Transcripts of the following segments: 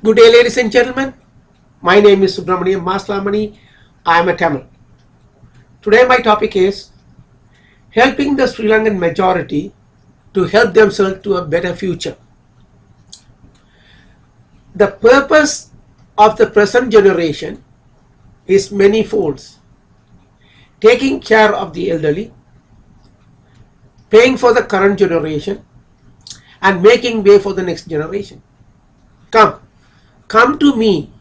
Good day, ladies and gentlemen. My name is Subramaniam Maslamani. I am a Tamil. Today my topic is helping the Sri Lankan majority to help themselves to a better future. The purpose of the present generation is manifold. Taking care of the elderly, paying for the current generation, and making way for the next generation. Come to me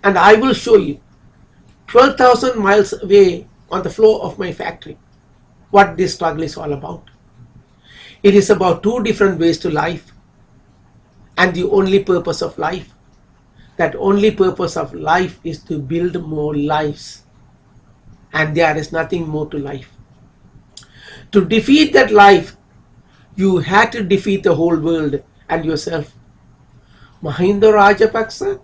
and I will show you 12,000 miles away on the floor of my factory what this struggle is all about. It is about two different ways to life and the only purpose of life. That only purpose of life is to build more lives, and there is nothing more to life. To defeat that life, you had to defeat the whole world and yourself. Mahinda Rajapaksa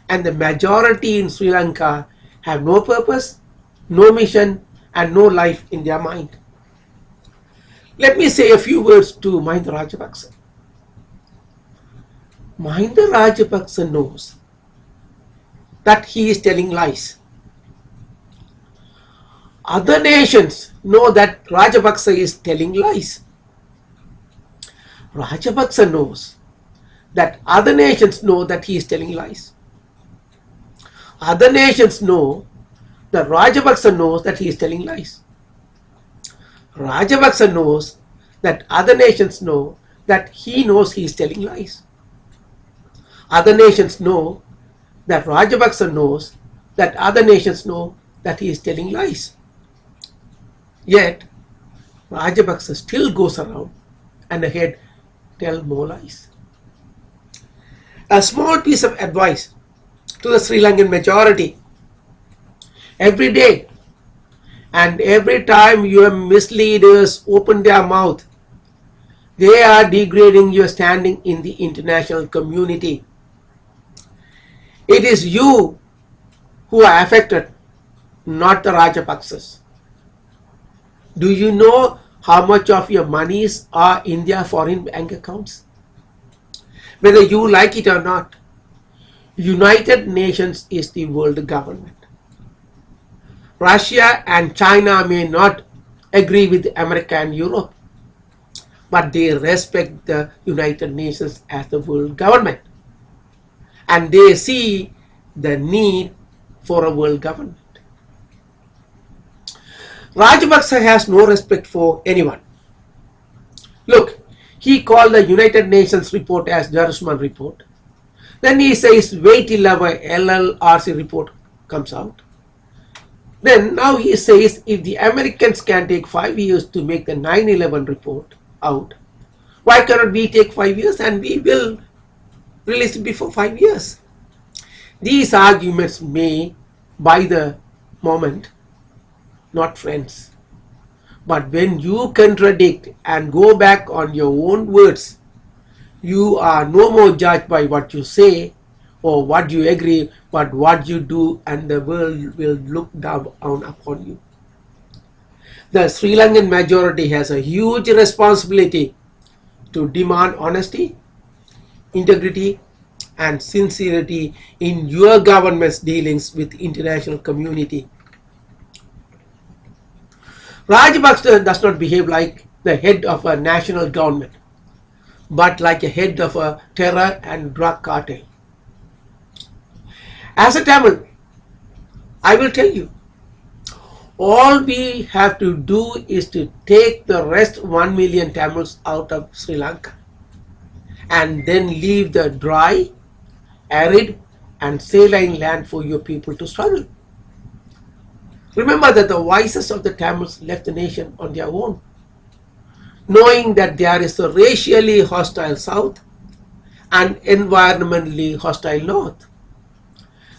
and the majority in Sri Lanka have no purpose, no mission, and no life in their mind. Let me say a few words to Mahinda Rajapaksa. Mahinda Rajapaksa knows that he is telling lies. Other nations know that Rajapaksa is telling lies. Rajapaksa knows that other nations know that he is telling lies. Other nations know that Rajapaksa knows that he is telling lies. Rajapaksa knows that other nations know that he knows he is telling lies. Other nations know that Rajapaksa knows that other nations know that he is telling lies. Yet, Rajapaksa still goes around and ahead tell more lies. A small piece of advice to the Sri Lankan majority. Every day and every time your misleaders open their mouth, they are degrading your standing in the international community. It is you who are affected, not the Rajapaksas. Do you know how much of your monies are in their foreign bank accounts? Whether you like it or not, United Nations is the world government. Russia and China may not agree with America and Europe, but they respect the United Nations as the world government. And they see the need for a world government. Rajapaksa has no respect for anyone. Look, he called the United Nations report as Darusman report. Then he says wait till our LLRC report comes out. Then now he says if the Americans can take 5 years to make the 9/11 report out, why cannot we take 5 years and we will release it before 5 years? These arguments may by the moment not friends. But when you contradict and go back on your own words, you are no more judged by what you say or what you agree, but what you do, and the world will look down upon you. The Sri Lankan majority has a huge responsibility to demand honesty, integrity, and sincerity in your government's dealings with the international community. Rajapaksa does not behave like the head of a national government, but like a head of a terror and drug cartel. As a Tamil, I will tell you, all we have to do is to take the rest 1 million Tamils out of Sri Lanka and then leave the dry, arid and saline land for your people to struggle. Remember that the wisest of the Tamils left the nation on their own, knowing that there is a racially hostile south and environmentally hostile north.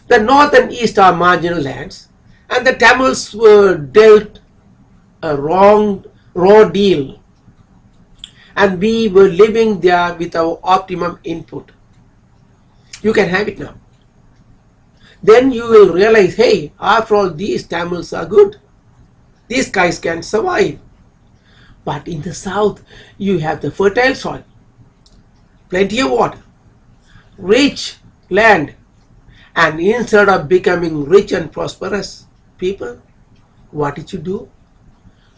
The north and east are marginal lands, and the Tamils were dealt a raw deal, and we were living there with our optimum input. You can have it now. Then you will realize, hey, after all, these Tamils are good. These guys can survive. But in the south, you have the fertile soil, plenty of water, rich land, and instead of becoming rich and prosperous people, what did you do?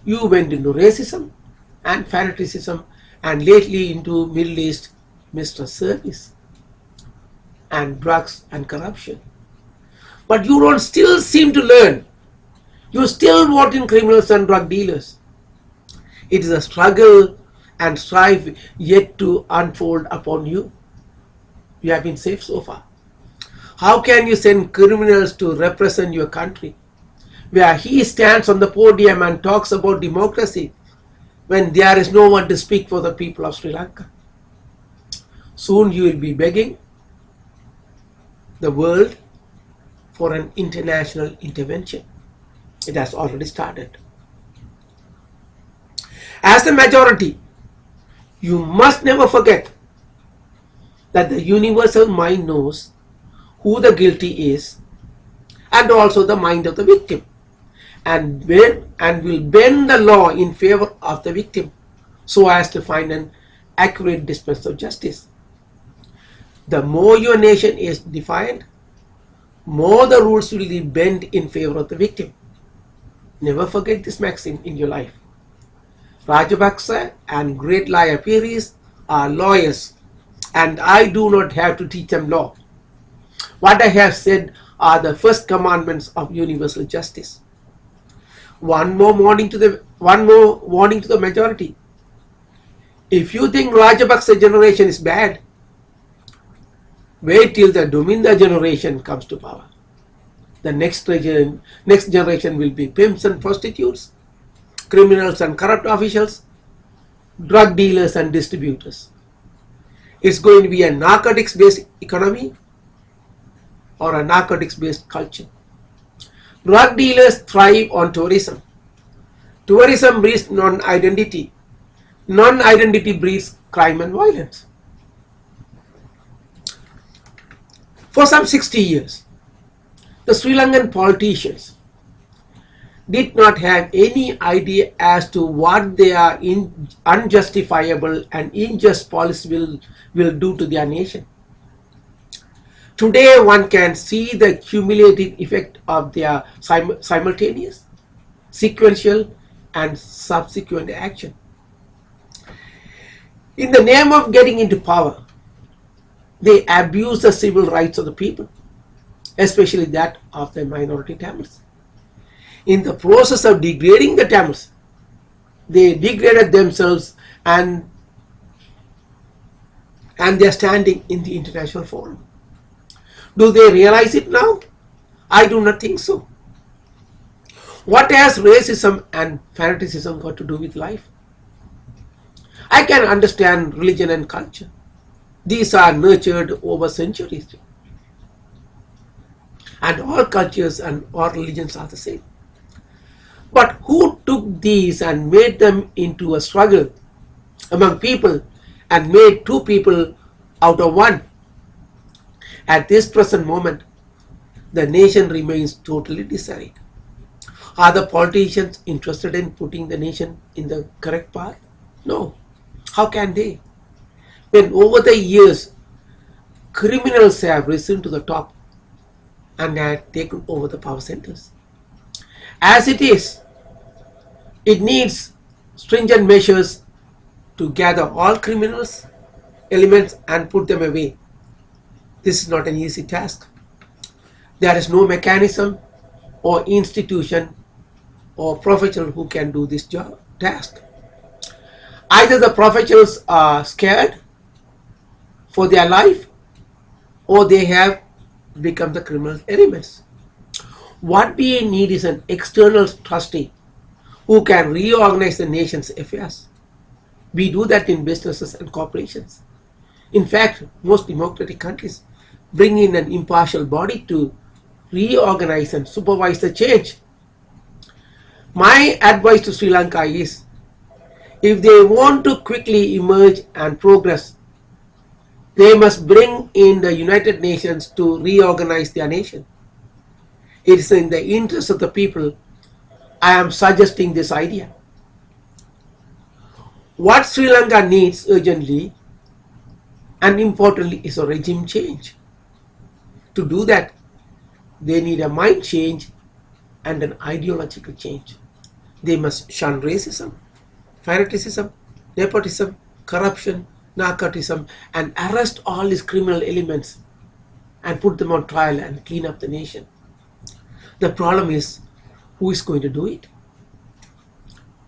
You went into racism and fanaticism, and lately into Middle East mistress service and drugs and corruption. But you don't still seem to learn. You still vote in criminals and drug dealers. It is a struggle and strife yet to unfold upon you. You have been safe so far. How can you send criminals to represent your country, where he stands on the podium and talks about democracy, when there is no one to speak for the people of Sri Lanka? Soon you will be begging the world for an international intervention. It has already started. As the majority, you must never forget that the universal mind knows who the guilty is and also the mind of the victim, and will bend the law in favor of the victim so as to find an accurate dispensation of justice. The more your nation is defiant, more the rules will be bent in favor of the victim. Never forget this maxim in your life. Rajapaksa and great liar Piris are lawyers, and I do not have to teach them law. What I have said are the first commandments of universal justice. One more warning to the majority. If you think Rajapaksa generation is bad, wait till the Dominda generation comes to power. The next generation will be pimps and prostitutes, criminals and corrupt officials, drug dealers and distributors. It's going to be a narcotics-based economy or a narcotics-based culture. Drug dealers thrive on tourism. Tourism breeds non-identity. Non-identity breeds crime and violence. For some 60 years, the Sri Lankan politicians did not have any idea as to what their unjustifiable and unjust policy will do to their nation. Today one can see the cumulative effect of their simultaneous, sequential and subsequent action. In the name of getting into power, they abuse the civil rights of the people, especially that of the minority Tamils. In the process of degrading the Tamils, they degraded themselves and their standing in the international forum. Do they realize it now? I do not think so. What has racism and fanaticism got to do with life? I can understand religion and culture. These are nurtured over centuries. And all cultures and all religions are the same. But who took these and made them into a struggle among people and made two people out of one? At this present moment, the nation remains totally disarrayed. Are the politicians interested in putting the nation in the correct path? No. How can they? When over the years, criminals have risen to the top and have taken over the power centers. As it is, it needs stringent measures to gather all criminals, elements and put them away. This is not an easy task. There is no mechanism or institution or professional who can do this task. Either the professionals are scared for their life or they have become the criminal elements. What we need is an external trustee who can reorganize the nation's affairs. We do that in businesses and corporations. In fact, most democratic countries bring in an impartial body to reorganize and supervise the change. My advice to Sri Lanka is, if they want to quickly emerge and progress, they must bring in the United Nations to reorganize their nation. It is in the interest of the people I am suggesting this idea. What Sri Lanka needs urgently and importantly is a regime change. To do that, they need a mind change and an ideological change. They must shun racism, fanaticism, nepotism, corruption, narcotism, and arrest all these criminal elements and put them on trial and clean up the nation. The problem is, who is going to do it?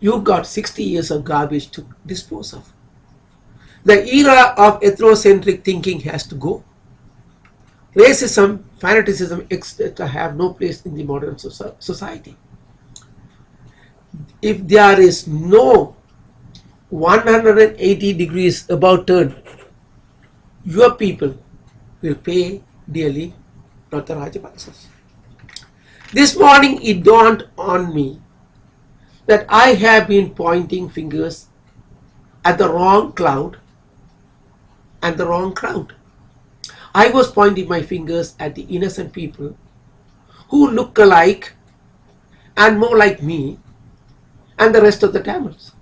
You've got 60 years of garbage to dispose of. The era of ethnocentric thinking has to go. Racism, fanaticism, etc. have no place in the modern society. If there is no 180 degrees about turn, your people will pay dearly, not the Rajapaksas. This morning it dawned on me that I have been pointing fingers at the wrong cloud and the wrong crowd. I was pointing my fingers at the innocent people who look alike and more like me and the rest of the Tamils.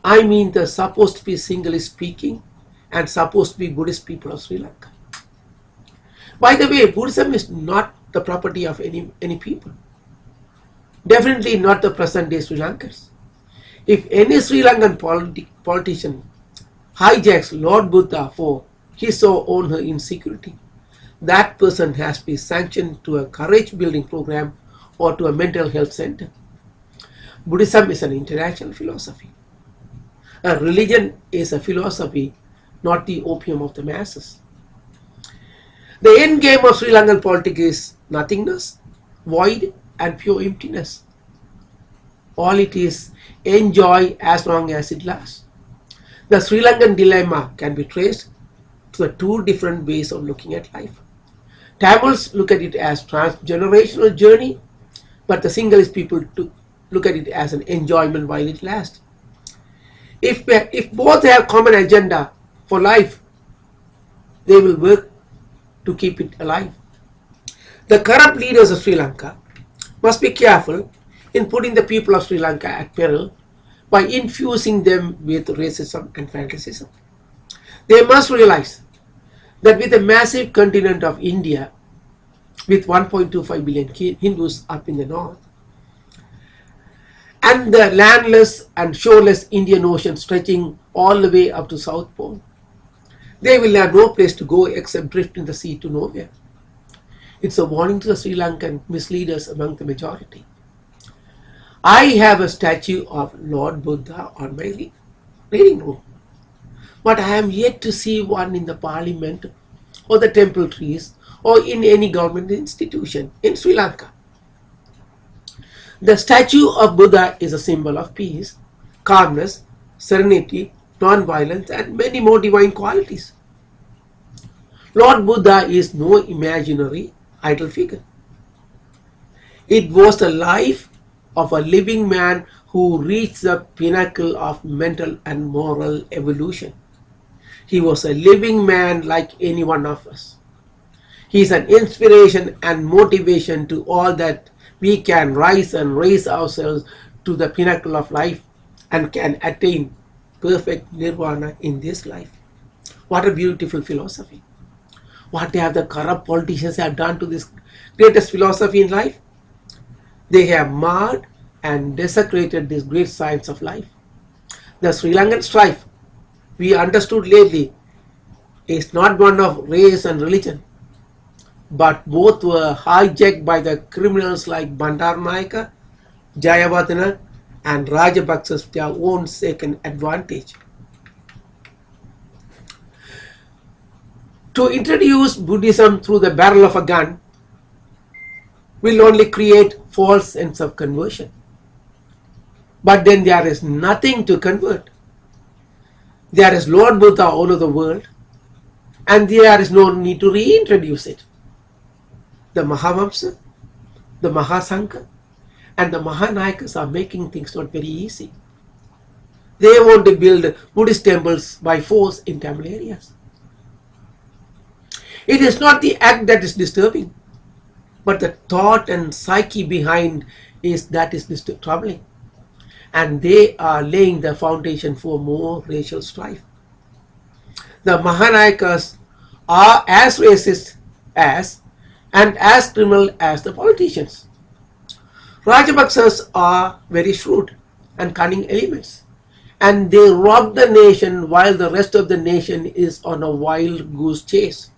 I mean the supposed to be Sinhalese speaking and supposed to be Buddhist people of Sri Lanka. By the way, Buddhism is not the property of any people. Definitely not the present day Sri Lankans. If any Sri Lankan politician hijacks Lord Buddha for his or own insecurity, that person has to be sanctioned to a courage building program or to a mental health center. Buddhism is an international philosophy. A religion is a philosophy, not the opium of the masses. The end game of Sri Lankan politics is nothingness, void, and pure emptiness. All it is, enjoy as long as it lasts. The Sri Lankan dilemma can be traced to the two different ways of looking at life. Tamils look at it as transgenerational journey, but the Sinhalese people look at it as an enjoyment while it lasts. If both have common agenda for life, they will work to keep it alive. The corrupt leaders of Sri Lanka must be careful in putting the people of Sri Lanka at peril by infusing them with racism and fanaticism. They must realize that with the massive continent of India, with 1.25 billion Hindus up in the north, and the landless and shoreless Indian Ocean stretching all the way up to South Pole, they will have no place to go except drift in the sea to nowhere. It's a warning to the Sri Lankan misleaders among the majority. I have a statue of Lord Buddha on my reading room, but I am yet to see one in the parliament or the temple trees or in any government institution in Sri Lanka. The statue of Buddha is a symbol of peace, calmness, serenity, non-violence, and many more divine qualities. Lord Buddha is no imaginary idol figure. It was the life of a living man who reached the pinnacle of mental and moral evolution. He was a living man like any one of us. He is an inspiration and motivation to all that we can rise and raise ourselves to the pinnacle of life and can attain perfect nirvana in this life. What a beautiful philosophy. What have the corrupt politicians have done to this greatest philosophy in life? They have marred and desecrated this great science of life. The Sri Lankan strife, we understood lately, is not one of race and religion, but both were hijacked by the criminals like Bandaranaike, Jayawardena, and Rajapaksas for their own sake and advantage. To introduce Buddhism through the barrel of a gun will only create false sense of conversion. But then there is nothing to convert. There is Lord Buddha all over the world, and there is no need to reintroduce it. The Mahavamsa, the Mahasangha, and the Mahanayakas are making things not very easy. They want to build Buddhist temples by force in Tamil areas. It is not the act that is disturbing, but the thought and psyche behind is troubling. And they are laying the foundation for more racial strife. The Mahanayakas are as racist as and as criminal as the politicians. Rajapaksas are very shrewd and cunning elements, and they rob the nation while the rest of the nation is on a wild goose chase.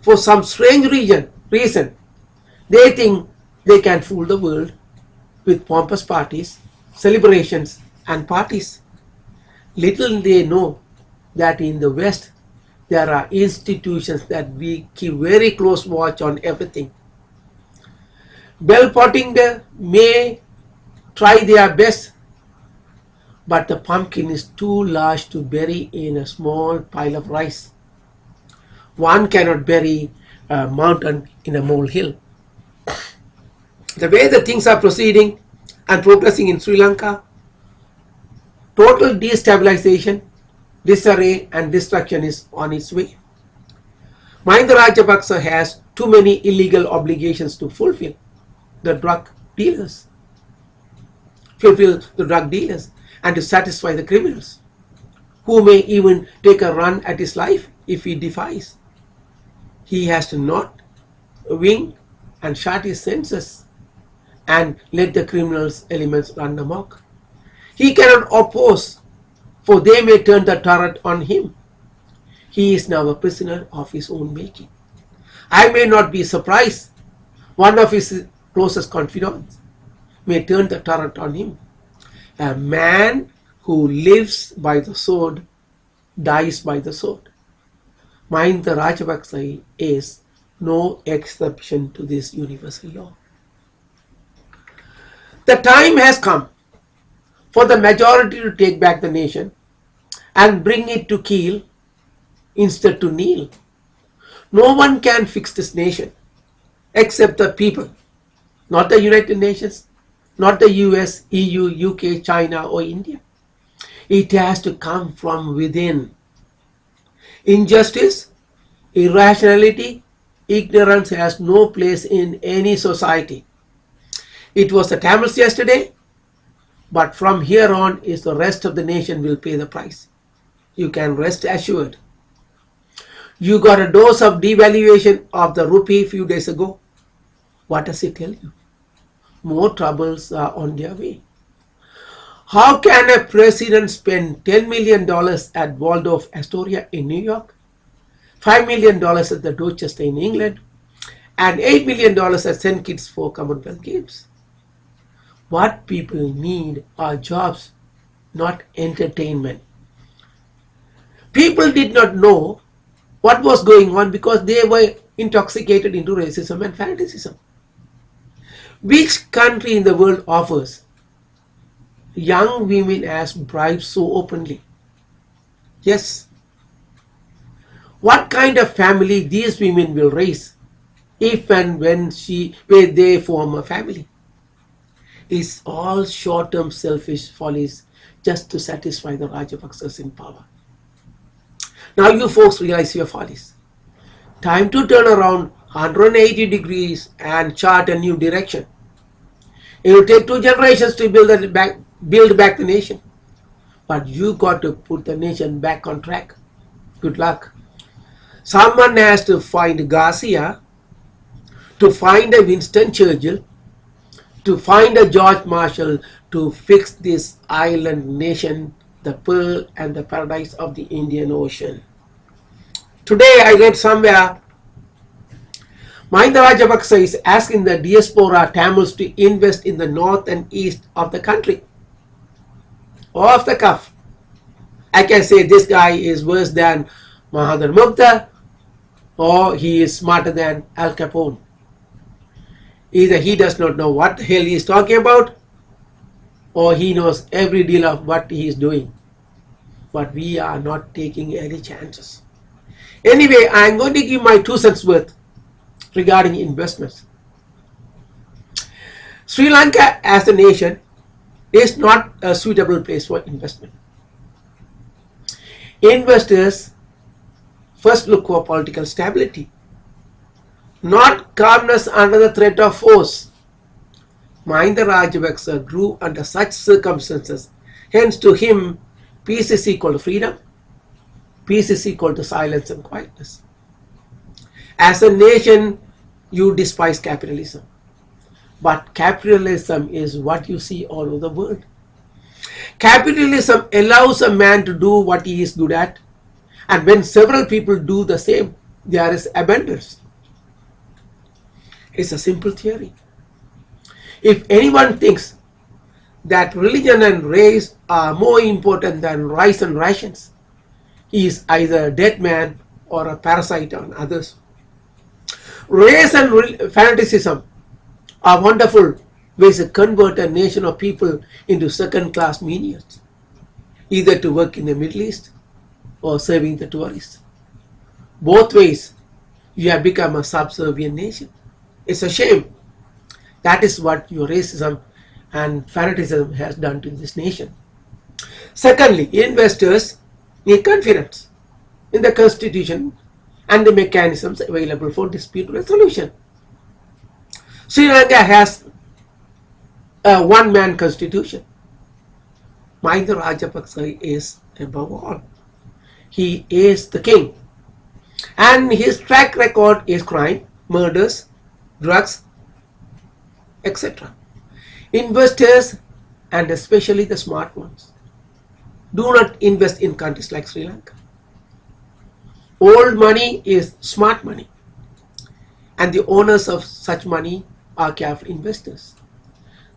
For some strange reason, they think they can fool the world with pompous parties, celebrations, and parties. Little they know that in the West there are institutions that we keep very close watch on everything. Bell Pottinger may try their best, but the pumpkin is too large to bury in a small pile of rice. One cannot bury a mountain in a molehill. The way the things are proceeding and progressing in Sri Lanka, total destabilization, disarray and destruction is on its way. Mahinda Rajapaksa has too many illegal obligations to fulfill the drug dealers, and to satisfy the criminals, who may even take a run at his life if he defies. He has to not wing and shut his senses and let the criminals' elements run amok. He cannot oppose, for they may turn the turret on him. He is now a prisoner of his own making. I may not be surprised. One of his closest confidants may turn the turret on him. A man who lives by the sword dies by the sword. Mahinda Rajapaksa is no exception to this universal law. The time has come for the majority to take back the nation and bring it to keel instead to kneel. No one can fix this nation except the people, not the United Nations, not the US, EU, UK, China or India. It has to come from within. Injustice, irrationality, ignorance has no place in any society. It was the Tamils yesterday, but from here on is the rest of the nation will pay the price. You can rest assured. You got a dose of devaluation of the rupee a few days ago. What does it tell you? More troubles are on their way. How can a president spend $10 million at Waldorf Astoria in New York, $5 million at the Dorchester in England, and $8 million at St. Kitts for Commonwealth Games? What people need are jobs, not entertainment. People did not know what was going on because they were intoxicated into racism and fanaticism. Which country in the world offers young women as bribes so openly? Yes. What kind of family these women will raise if and when they form a family? Is all short-term selfish follies just to satisfy the Rajapaksas in power. Now you folks realize your follies. Time to turn around 180 degrees and chart a new direction. It will take 2 generations to build back the nation. But you got to put the nation back on track. Good luck. Someone has to find Garcia, to find a Winston Churchill, to find a George Marshall to fix this island nation, the pearl and the paradise of the Indian Ocean. Today I read somewhere, Mahinda Rajapaksa is asking the diaspora Tamils to invest in the north and east of the country. Off the cuff, I can say this guy is worse than Mahathir Mukta or he is smarter than Al Capone. Either he does not know what the hell he is talking about, or he knows every deal of what he is doing. But we are not taking any chances. Anyway, I am going to give my 2 cents worth regarding investments. Sri Lanka as a nation is not a suitable place for investment. Investors first look for political stability, not calmness under the threat of force. Mahinda Rajapaksa grew under such circumstances. Hence to him, peace is equal to freedom. Peace is equal to silence and quietness. As a nation, You despise capitalism. But capitalism is what you see all over the world. Capitalism allows a man to do what he is good at, and when several people do the same, there is abundance. It's a simple theory. If anyone thinks that religion and race are more important than rice and rations, he is either a dead man or a parasite on others. Race and fanaticism are wonderful ways to convert a nation of people into second-class menials, either to work in the Middle East or serving the tourists. Both ways, you have become a subservient nation. It's a shame. That is what your racism and fanaticism has done to this nation. Secondly, investors need confidence in the constitution and the mechanisms available for dispute resolution. Sri Lanka has a one-man constitution. Mahinda Rajapaksa is above all. He is the king. And his track record is crime, murders, drugs, etc. Investors, and especially the smart ones, do not invest in countries like Sri Lanka. Old money is smart money, and the owners of such money are careful investors.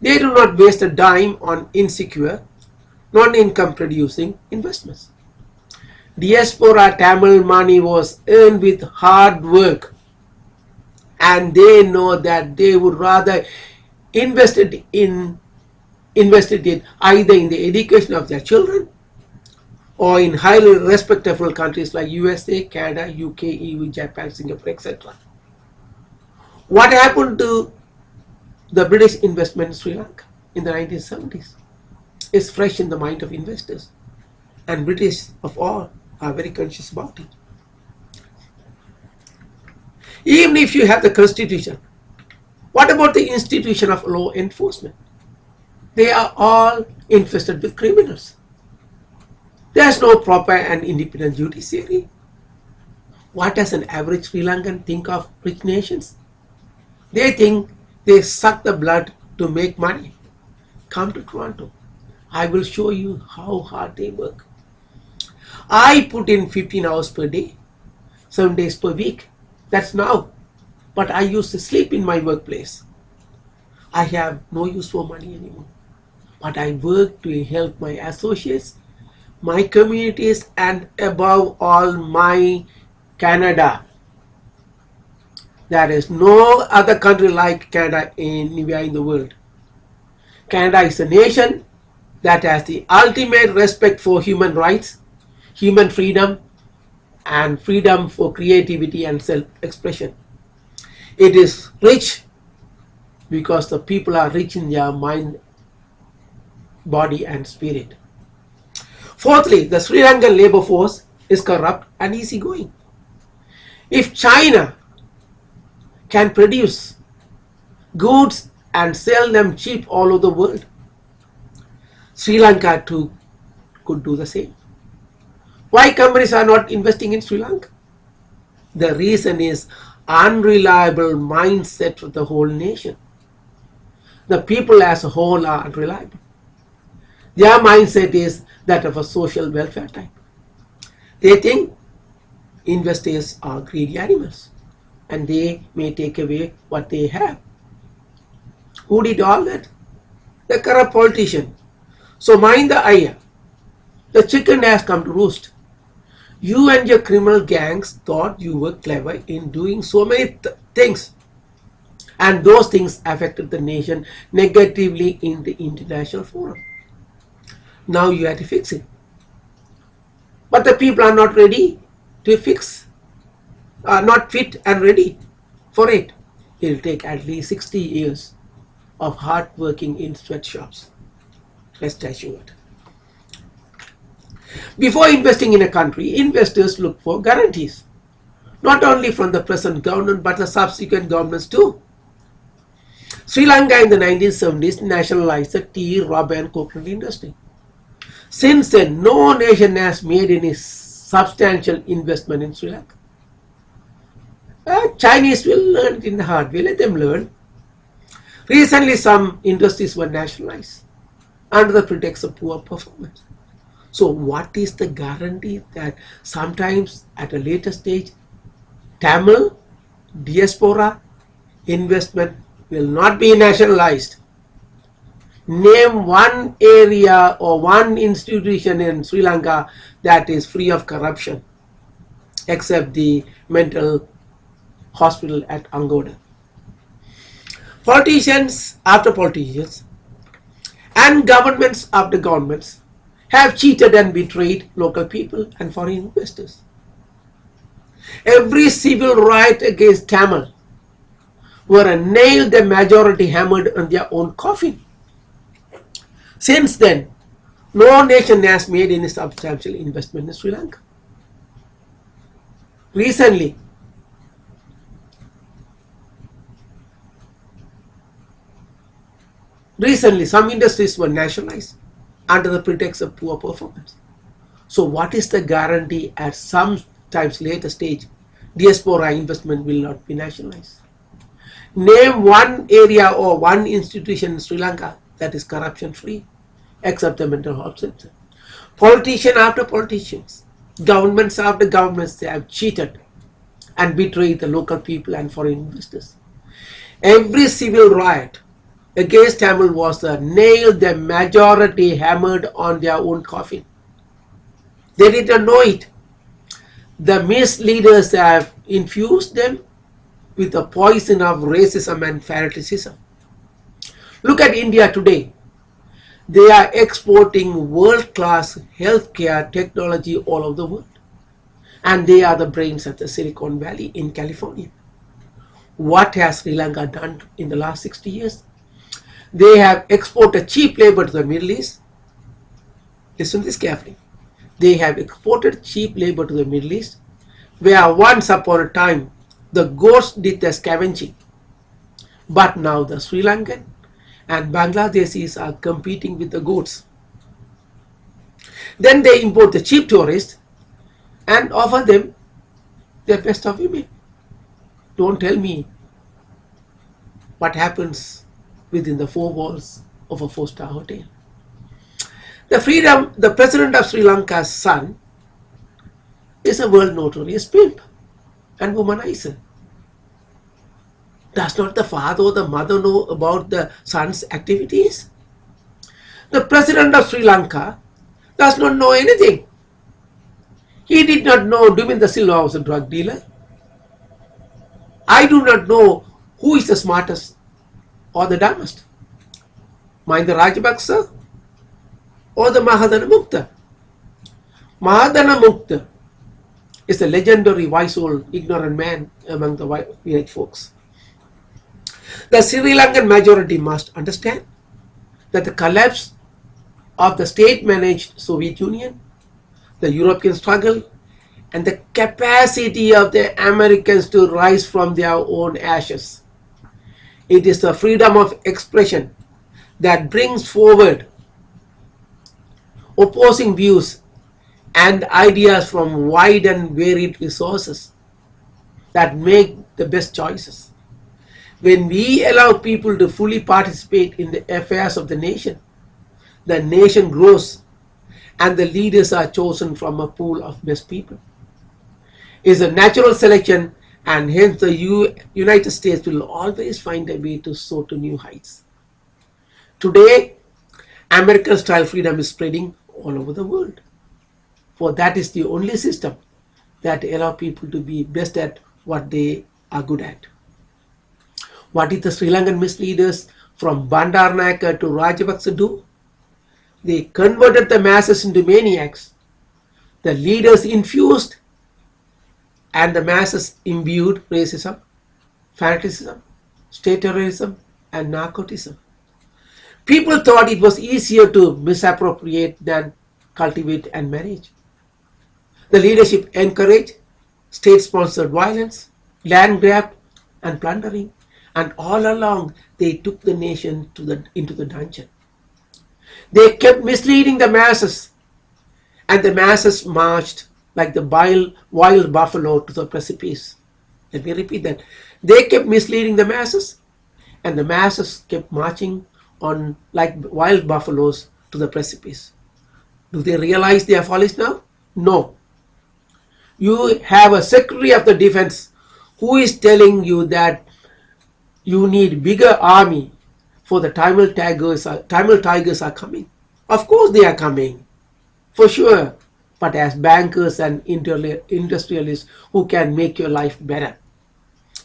They do not waste a dime on insecure, non-income producing investments. Diaspora Tamil money was earned with hard work, and they know that they would rather invest it either in the education of their children or in highly respectable countries like USA, Canada, UK, EU, Japan, Singapore, etc. What happened to the British investment in Sri Lanka in the 1970s is fresh in the mind of investors, and British of all are very conscious about it. Even if you have the constitution, what about the institution of law enforcement? They are all infested with criminals. There is no proper and independent judiciary. What does an average Sri Lankan think of rich nations? They think they suck the blood to make money. Come to Toronto. I will show you how hard they work. I put in 15 hours per day, 7 days per week. That's now. But I used to sleep in my workplace. I have no use for money anymore. But I work to help my associates, my communities, and above all, my Canada. There is no other country like Canada anywhere in the world. Canada is a nation that has the ultimate respect for human rights, human freedom, and freedom for creativity and self-expression. It is rich because the people are rich in their mind, body, and spirit. Fourthly, the Sri Lankan labor force is corrupt and easygoing. If China can produce goods and sell them cheap all over the world, Sri Lanka too could do the same. Why companies are not investing in Sri Lanka? The reason is unreliable mindset of the whole nation. The people as a whole are unreliable. Their mindset is that of a social welfare type. They think investors are greedy animals and they may take away what they have. Who did all that? The corrupt politician. So mind the eye. The chicken has come to roost. You and your criminal gangs thought you were clever in doing so many things, and those things affected the nation negatively in the international forum. Now you have to fix it. But the people are not ready to fix, are not fit and ready for it. It will take at least 60 years of hard working in sweatshops. Rest assured. Before investing in a country, investors look for guarantees, not only from the present government but the subsequent governments too. Sri Lanka in the 1970s nationalized the tea, rubber and coconut industry. Since then, no nation has made any substantial investment in Sri Lanka. Chinese will learn it in the hard way. Let them learn. Recently, some industries were nationalized under the pretext of poor performance. So what is the guarantee that sometimes at a later stage, Tamil diaspora investment will not be nationalized? Name one area or one institution in Sri Lanka that is free of corruption, except the mental hospital at Angoda. Politicians after politicians and governments after governments have cheated and betrayed local people and foreign investors. Every civil right against Tamil were nailed the majority hammered on their own coffin. Since then, no nation has made any substantial investment in Sri Lanka. Recently, some industries were nationalized under the pretext of poor performance. So what is the guarantee at some times later stage diaspora investment will not be nationalized? Name one area or one institution in Sri Lanka that is corruption free, except the mental health center. Politician after politicians, governments after governments, they have cheated and betrayed the local people and foreign investors. Every civil riot against Tamil was nailed the majority hammered on their own coffin. They did not know it. The misleaders have infused them with the poison of racism and fanaticism. Look at India today. They are exporting world-class healthcare technology all over the world. And they are the brains at the Silicon Valley in California. What has Sri Lanka done in the last 60 years? They have exported cheap labor to the Middle East. Listen to this carefully. They have exported cheap labor to the Middle East, where once upon a time the goats did the scavenging. But now the Sri Lankan and Bangladeshis are competing with the goats. Then they import the cheap tourists and offer them the best of women. Don't tell me what happens within the four walls of a four-star hotel. The president of Sri Lanka's son is a world notorious pimp and womanizer. Does not the father or the mother know about the son's activities? The president of Sri Lanka does not know anything. He did not know Dumin da Silva was a drug dealer. I do not know who is the smartest or the dumbest, Mahinda Rajapaksa or the Mahadana Mukta. Mahadana Mukta is a legendary wise old ignorant man among the village folks. The Sri Lankan majority must understand that the collapse of the state-managed Soviet Union, the European struggle, and the capacity of the Americans to rise from their own ashes. It is the freedom of expression that brings forward opposing views and ideas from wide and varied resources that make the best choices. When we allow people to fully participate in the affairs of the nation grows and the leaders are chosen from a pool of best people. It is a natural selection, and hence the United States will always find a way to soar to new heights. Today, American-style freedom is spreading all over the world, for that is the only system that allows people to be best at what they are good at. What did the Sri Lankan misleaders from Bandaranaike to Rajapaksa do? They converted the masses into maniacs. The leaders infused and the masses imbued racism, fanaticism, state terrorism, and narcotism. People thought it was easier to misappropriate than cultivate and manage. The leadership encouraged state-sponsored violence, land grab, and plundering, and all along they took the nation into the dungeon. They kept misleading the masses, and the masses marched like the wild buffalo to the precipice. Let me repeat that. They kept misleading the masses, and the masses kept marching on like wild buffaloes to the precipice. Do they realize their follies now? No. You have a Secretary of the Defense who is telling you that you need bigger army for the Tamil tigers are coming. Of course they are coming, for sure. But as bankers and industrialists who can make your life better.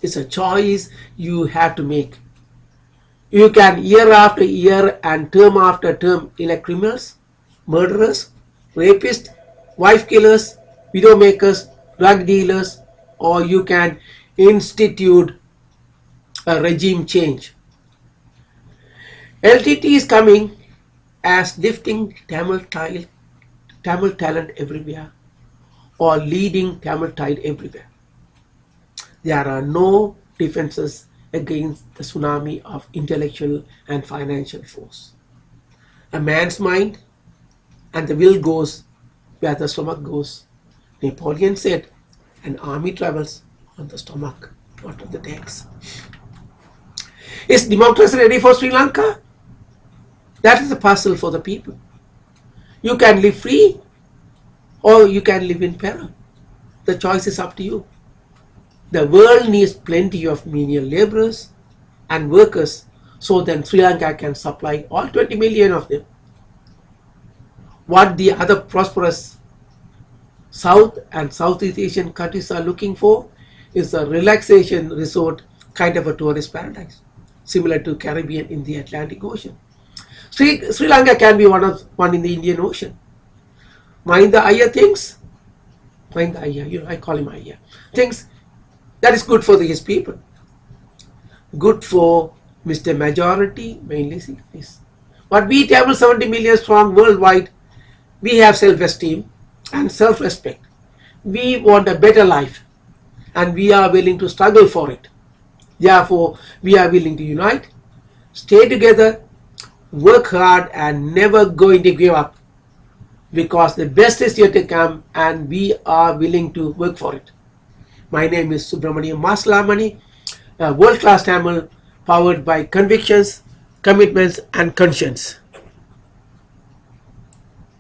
It's a choice you have to make. You can year after year and term after term elect criminals, murderers, rapists, wife killers, widow makers, drug dealers, or you can institute a regime change. LTT is coming as lifting Tamil talent everywhere or leading Tamil tide everywhere. There are no defenses against the tsunami of intellectual and financial force. A man's mind and the will goes where the stomach goes. Napoleon said, an army travels on the stomach, not on the decks. Is democracy ready for Sri Lanka? That is the puzzle for the people. You can live free or you can live in peril. The choice is up to you. The world needs plenty of menial laborers and workers so then Sri Lanka can supply all 20 million of them. What the other prosperous South and Southeast Asian countries are looking for is a relaxation resort, kind of a tourist paradise, similar to Caribbean in the Atlantic Ocean. Sri Lanka can be one in the Indian Ocean. Mind the Iyer thinks, mind the Iyer, I call him Iyer, thinks that is good for his people. Good for Mr. Majority, mainly Sikhs. But we Tamil 70 million strong worldwide, we have self-esteem and self-respect. We want a better life and we are willing to struggle for it. Therefore, we are willing to unite, stay together, work hard and never going to give up because the best is yet to come and we are willing to work for it. My name is Subramaniam Maslamani, a world-class Tamil powered by convictions, commitments and conscience.